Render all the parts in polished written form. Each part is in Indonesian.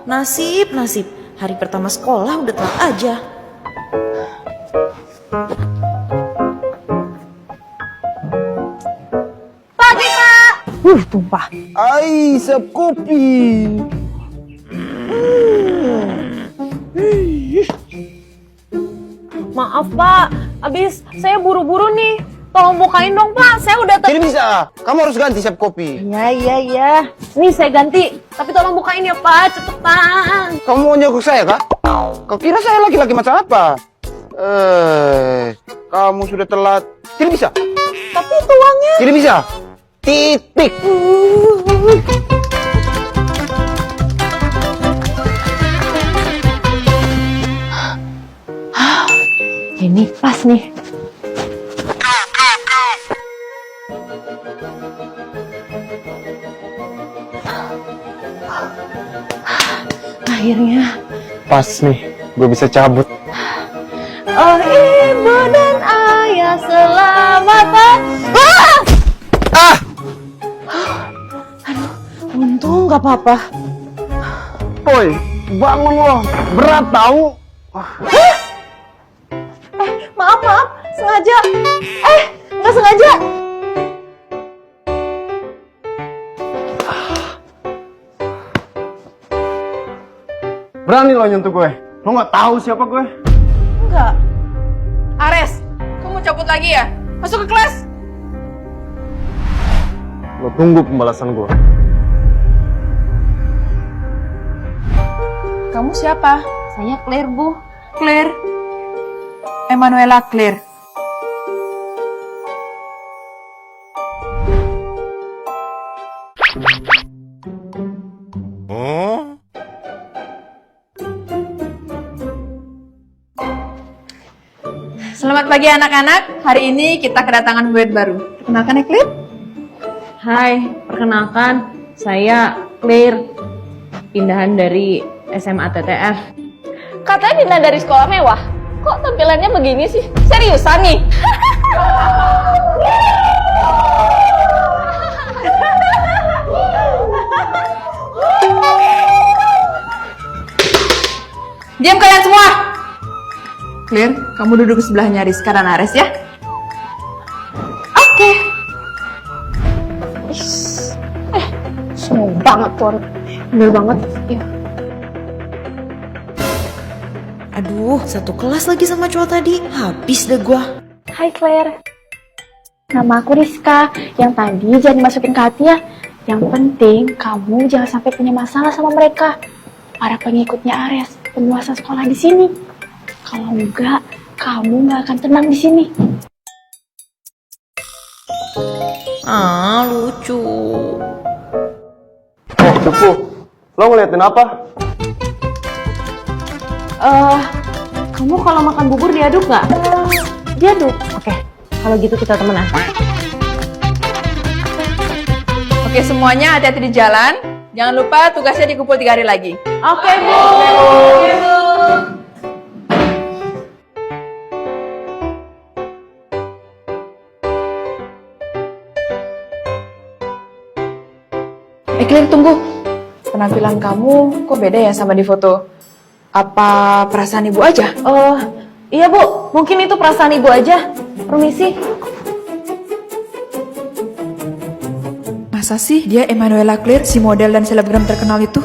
Nasib, hari pertama sekolah udah telat aja. Pagi, Pak! Tumpah. Ai, sep kopi. Maaf, Pak. Abis saya buru-buru nih. Tolong bukain dong, Pak. Saya udah... Tidak bisa, kamu harus ganti sep kopi. Iya. Nih, saya ganti. Tapi tolong bukain ya, Pak. Cepetan. Kamu mau nyogok saya, Kak? Kau kira saya laki-laki macam apa? Kamu sudah telat. Tidak bisa. Tapi itu uangnya. Tidak bisa. Titik. Ini pas nih. Akhirnya. Pas nih, gue bisa cabut. Oh, ibu dan ayah selamat Aduh, untung gak apa-apa. Boy, bangun loh. Berat tahu. Maaf, sengaja. Nggak sengaja. Berani lo nyentuh gue. Lo nggak tahu siapa gue? Enggak. Ares, kamu cabut lagi ya? Masuk ke kelas. Lo tunggu pembalasan gue. Kamu siapa? Saya Claire, Bu. Claire. Emanuela Claire. Selamat pagi anak-anak. Hari ini kita kedatangan murid baru. Perkenalkan ya Claire. Hai, perkenalkan. Saya Claire. Pindahan dari SMA TTF. Katanya pindah dari sekolah mewah. Kok tampilannya begini sih? Seriusan nih? Diam kalian semua. Claire, kamu duduk sebelahnya Rizka dan Ares ya. Oke. Semua banget tuh. Bener banget. Iya. Aduh, satu kelas lagi sama cowok tadi. Habis deh gua. Hai Claire. Nama aku Rizka. Yang tadi jangan dimasukin ke hati ya. Yang penting kamu jangan sampai punya masalah sama mereka. Para pengikutnya Ares, penguasa sekolah di sini. Kalau enggak, kamu nggak akan tenang di sini. Lucu. Cupu, lo ngeliatin apa? Kamu kalau makan bubur diaduk nggak? Diaduk. Oke, kalau gitu kita temenan. Oke semuanya hati-hati di jalan. Jangan lupa tugasnya dikumpul 3 hari lagi. Oke, Bu. Claire tunggu. Penampilan kamu kok beda ya sama di foto? Apa perasaan ibu aja? Iya, Bu. Mungkin itu perasaan Ibu aja. Permisi. Masa sih dia Emanuela Claire, si model dan selebgram terkenal itu?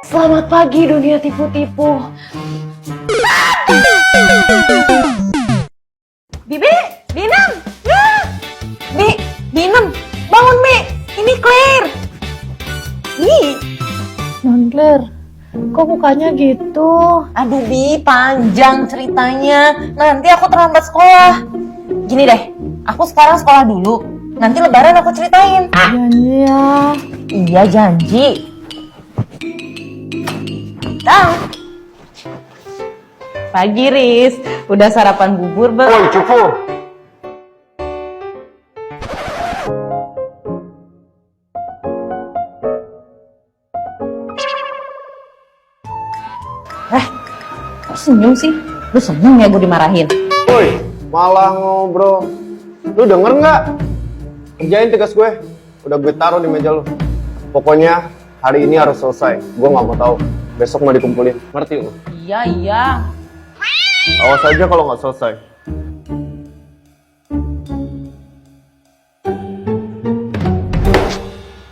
Selamat pagi dunia tipu-tipu. Bibi, Binem. Binem, bangun Mi. Ini Claire. Non Claire, kok mukanya gitu? Aduh Bi, panjang ceritanya. Nanti aku terlambat sekolah. Gini deh, aku sekarang sekolah dulu. Nanti lebaran aku ceritain. Janji ya. Iya janji. Dah. Pagi Riz, udah sarapan bubur belum? Woi, Cupu. Senyum sih, lu seneng ya gue dimarahin? Woi, malah ngobrol. Lu denger nggak? Kerjain tugas gue. Udah gue taruh di meja lu. Pokoknya hari ini harus selesai. Gue nggak mau tahu. Besok mau dikumpulin. Ngerti lu? Iya, iya. Awas aja kalau nggak selesai.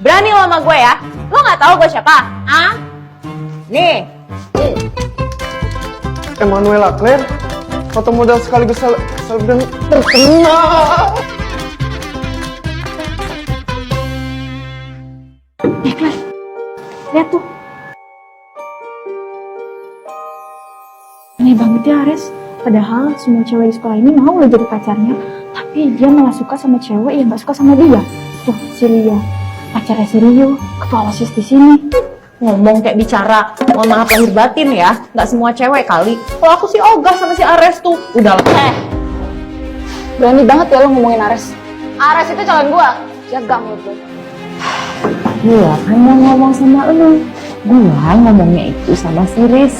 Berani lo sama gue ya? Lo nggak tahu gue siapa? Ah? Nih. Emanuela Claire, foto model sekaligus selebgram terkenal. Claire, lihat tuh. Aneh banget ya Ares. Padahal semua cewek di sekolah ini mau lo jadi pacarnya, tapi dia malah suka sama cewek yang gak suka sama dia. Tuh, si Lia, pacarnya si Rio, ketua OSIS di sini. Ngomong kayak bicara, mohon maaf lahir batin ya. Nggak semua cewek kali. Kalau aku sih ogah sama si Ares tuh. Udah lah. Berani banget ya lo ngomongin Ares. Ares itu calon gua. Jaga mulut lo. Gua kan mau ngomong sama lu. Gua ngomongnya itu sama si Riz.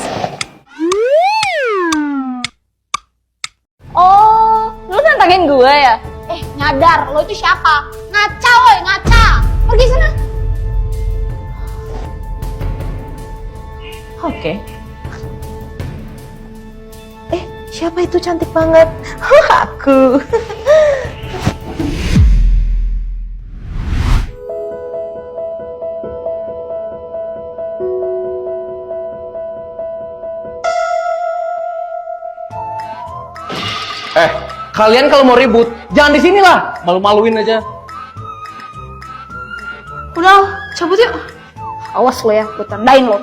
Oh, lu nantangin gue ya? Nyadar, lo itu siapa? Ngaca woy, ngaca. Pergi sana. Oke. Siapa itu cantik banget? Aku. Kalian kalau mau ribut, jangan di sini lah. Malu-maluin aja. Udah, cabut yuk. Awas lo ya, gue tandain lo.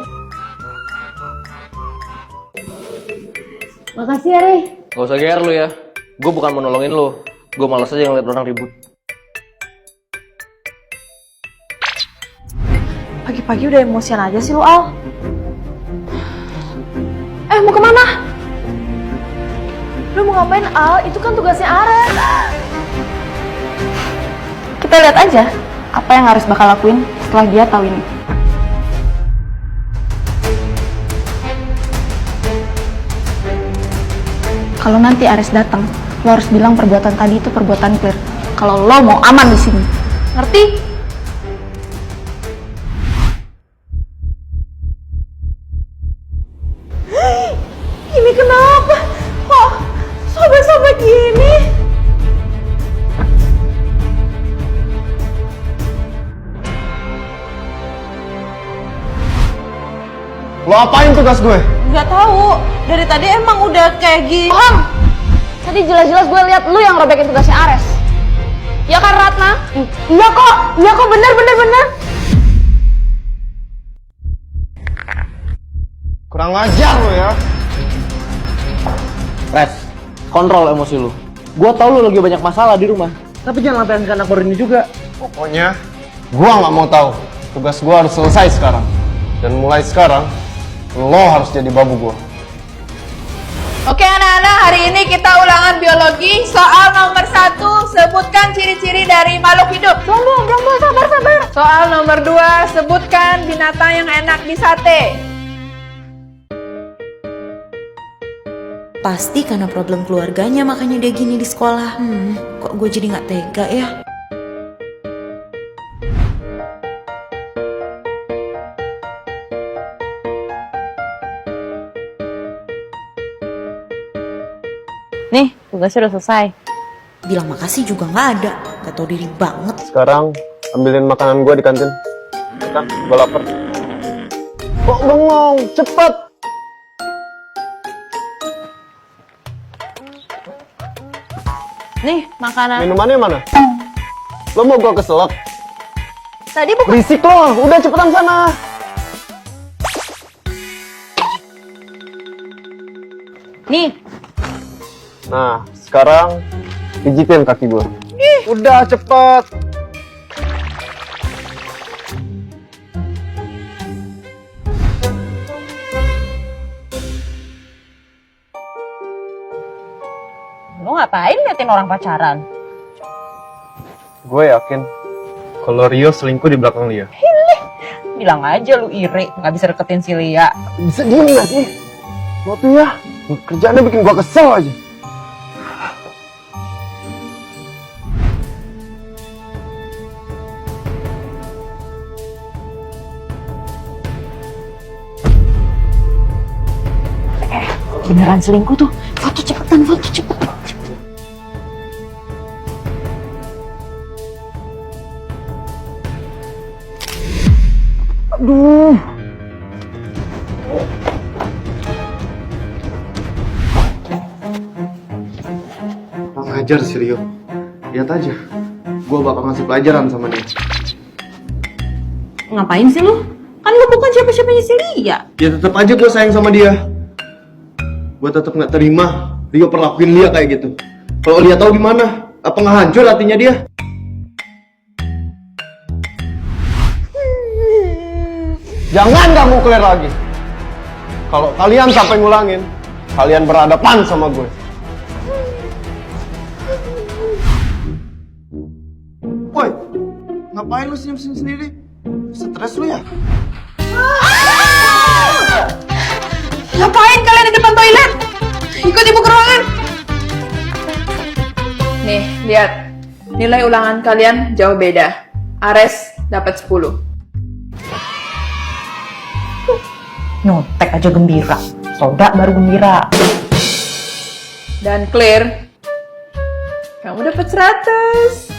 Makasih ya, Re. Gak usah GR lu ya. Gue bukan mau nolongin lu. Gue malas aja ngeliat orang ribut. Pagi-pagi udah emosian aja sih lu, Al. Mau kemana? Lu mau ngapain, Al? Itu kan tugasnya Ares. Kita lihat aja apa yang Ares bakal lakuin setelah dia tahu ini. Kalau nanti Ares datang, lo harus bilang perbuatan tadi itu perbuatan Claire. Kalau lo mau aman di sini, ngerti? Ini kenapa? Kok sobek-sobek gini? Lo apain tugas gue? Nggak tahu. Dari tadi emang udah kayak gini. Bohong! Tadi jelas-jelas gue lihat lu yang robekin tugasnya Ares. Ya kan Ratna? Iya kok, bener. Kurang ajar lo ya. Res, kontrol emosi lu. Gua tahu lu lagi banyak masalah di rumah. Tapi jangan lampiaskan anak ini juga. Pokoknya, gua nggak mau tahu. Tugas gua harus selesai sekarang. Dan mulai sekarang, lo harus jadi babu gua. Oke anak-anak, hari ini kita ulangan biologi. Soal nomor 1, sebutkan ciri-ciri dari makhluk hidup. Belum, sabar. Soal nomor 2, sebutkan binatang yang enak di sate. Pasti karena problem keluarganya makanya dia gini di sekolah. Kok gue jadi gak tega ya? Nih, tugasnya udah selesai. Bilang makasih juga gak ada. Gak tau diri banget. Sekarang, ambilin makanan gua di kantin. Kan, gua lapar. Kok bengong? Cepet! Nih, makanan. Minumannya mana? Lo mau gua keselak? Tadi bukan. Berisik lo! Udah cepetan sana! Nih, Nah, sekarang pijitin kaki gua. Udah cepet! lo ngapain liatin orang pacaran? Gue yakin kalau Rio selingkuh di belakang Lia. Bilang aja lu iri, nggak bisa deketin si Lia. Bisa diem gak sih? Lo tuh ya, kerjaannya bikin gua kesel aja. Beneran selingkuh tuh. Foto cepetan, foto cepet. Ngajar si Rio. Lihat aja. Gue bakal ngasih pelajaran sama dia. Ngapain sih lu? Kan lu bukan siapa-siapanya si Lia. Ya tetap aja gue sayang sama dia. Gue tetap nggak terima Rio perlakuin Lia kayak gitu. Kalau Lia tahu gimana? Apa nggak hancur hatinya dia? Jangan ganggu Claire lagi. Kalau kalian sampai ngulangin, kalian berhadapan sama gue. Woi, ngapain lu senyum-senyum sendiri? Stres lu ya? Ngapain kalian di depan toilet? Ikut ibu ke ruangan. Nih, lihat. Nilai ulangan kalian jauh beda. Ares dapat 10. Nyontek aja gembira. Soda baru gembira. Dan Claire, kamu dapat 100.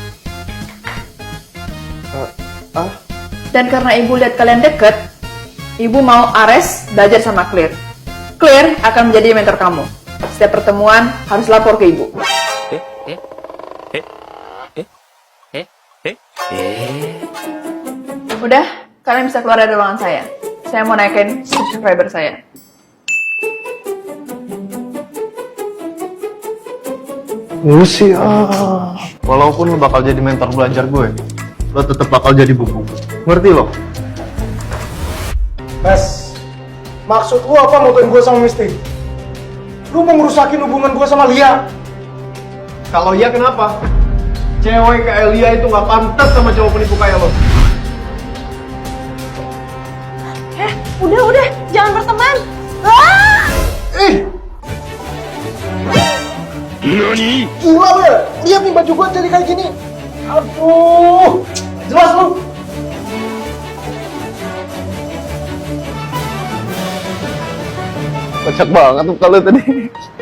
Dan karena ibu lihat kalian deket, ibu mau Ares belajar sama Claire. Claire akan menjadi mentor kamu. Setiap pertemuan harus lapor ke ibu. Udah, kalian bisa keluar dari ruangan saya. Saya mau naikin subscriber saya. Lu sih walaupun lo bakal jadi mentor belajar gue, lo tetap bakal jadi buku. Ngerti lo? Mas, maksud lu apa motoin gue sama Misty? Lu mau ngerusakin hubungan gue sama Lia? Kalau iya kenapa? Cewek kayak Lia itu nggak pantas sama cowok penipu kayak lo. Udah, jangan berteman. Gila lu ya? Lihat nih baju gue jadi kayak gini. Aduh, jelas lu. Kocak banget tuh kalau tadi.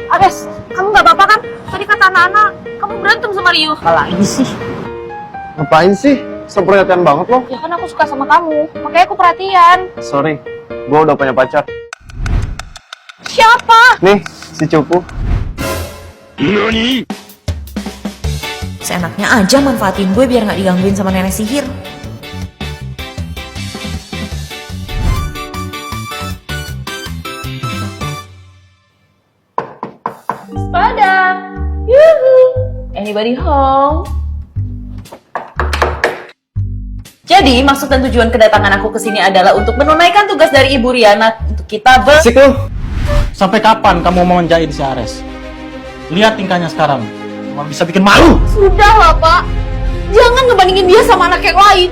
Ares, kamu gak apa-apa kan? Tadi kata anak-anak, kamu berantem sama Rio. Apalagi sih? Ngapain sih? Seperhatian banget lo. Ya kan aku suka sama kamu, makanya aku perhatian. Sorry, gue udah punya pacar. Siapa? Nih, si Cupu. Seenaknya aja manfaatin gue biar nggak digangguin sama nenek sihir. Pada, yuhu. Anybody home? Jadi, maksud dan tujuan kedatangan aku ke sini adalah untuk menunaikan tugas dari Ibu Riana untuk kita Asik lu. Sampai kapan kamu mau menjahit si Ares? Lihat tingkahnya sekarang. Cuma bisa bikin malu. Sudahlah, Pak. Jangan ngebandingin dia sama anak yang lain.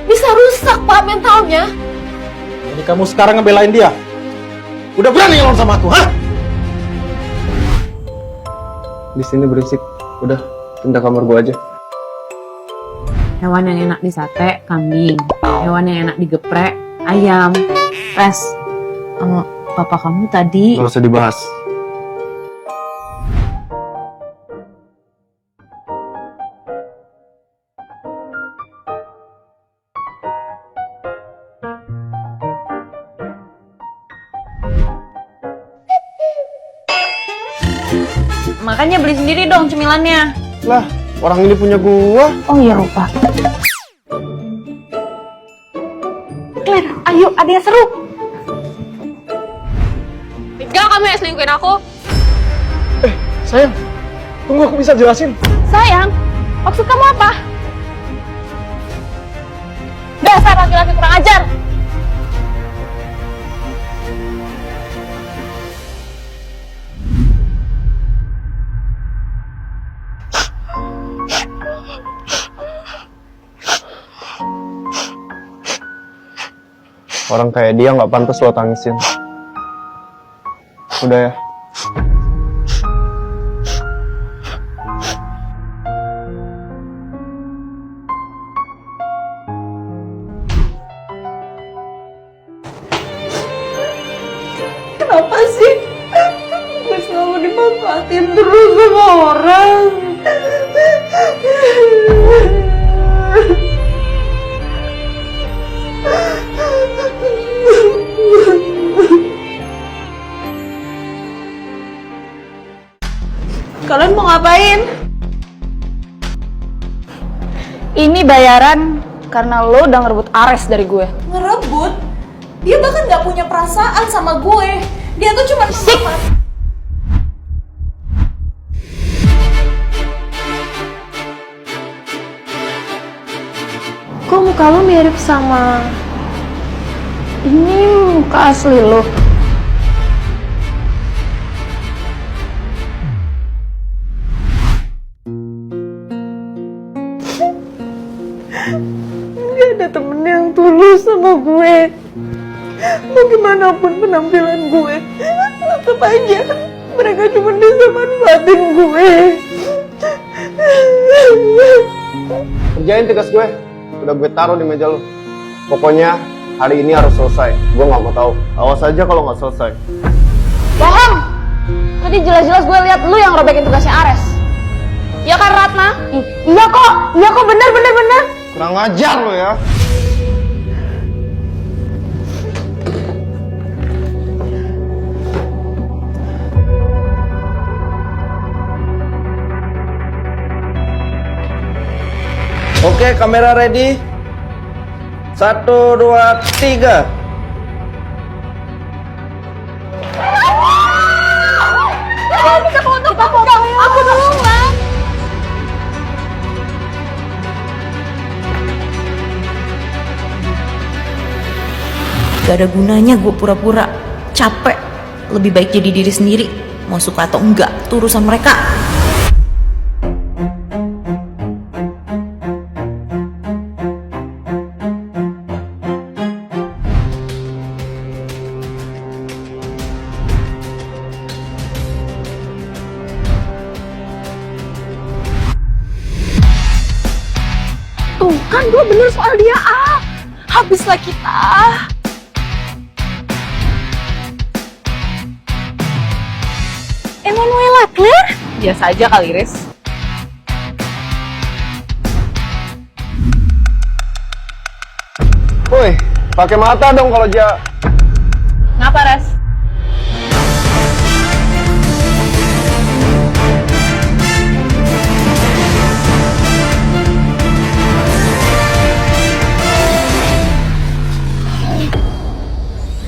Bisa rusak, Pak, mentalnya. Jadi kamu sekarang ngebelain dia? Udah berani ngelawan sama aku, hah? Di sini berisik. Udah, pindah kamar gue aja. Hewan yang enak di sate, kambing. Hewan yang enak digeprek, ayam. Res, papa kamu tadi... Gak usah dibahas. Makanya beli sendiri dong cemilannya. Lah, orang ini punya gua. Oh iya, lupa. Claire, ayo, ada yang seru. Enggak, kamu yang selingkuhin aku. Sayang, tunggu aku bisa jelasin. Sayang, maksud kamu apa? Dasar laki-laki kurang ajar. Orang kayak dia nggak pantas lo tangisin. Udah ya. Kenapa sih? manfaatin terus sama orang. Kalian mau ngapain? Ini bayaran karena lo udah ngerebut Ares dari gue. Ngerebut? Dia bahkan gak punya perasaan sama gue. Dia tuh cuma Kok muka lo mirip sama... Ini muka asli lo. Gak ada temen yang tulus sama gue. Mau gimana pun penampilan gue, tetep aja mereka cuma bisa manfaatin gue. Kerjain tugas gue. Udah gue taruh di meja lu. Pokoknya hari ini harus selesai. Gue nggak mau tahu. Awas aja kalau nggak selesai. Bohong! Tadi jelas-jelas gue lihat lu yang robekin tugasnya Ares. Ya kan Ratna? Iya kok bener. Kurang ajar lo ya. Oke, kamera ready. 1, 2, 3. Kita foto. Aku dulu, Bang. Gak ada gunanya gue pura-pura. Capek. Lebih baik jadi diri sendiri. Mau suka atau enggak, itu urusan mereka. Tuh kan gue bener soal dia. Habislah kita. Emanuela Claire? Biasa aja kali, Riz. Woi, pakai mata dong kalau Ngapa, Res?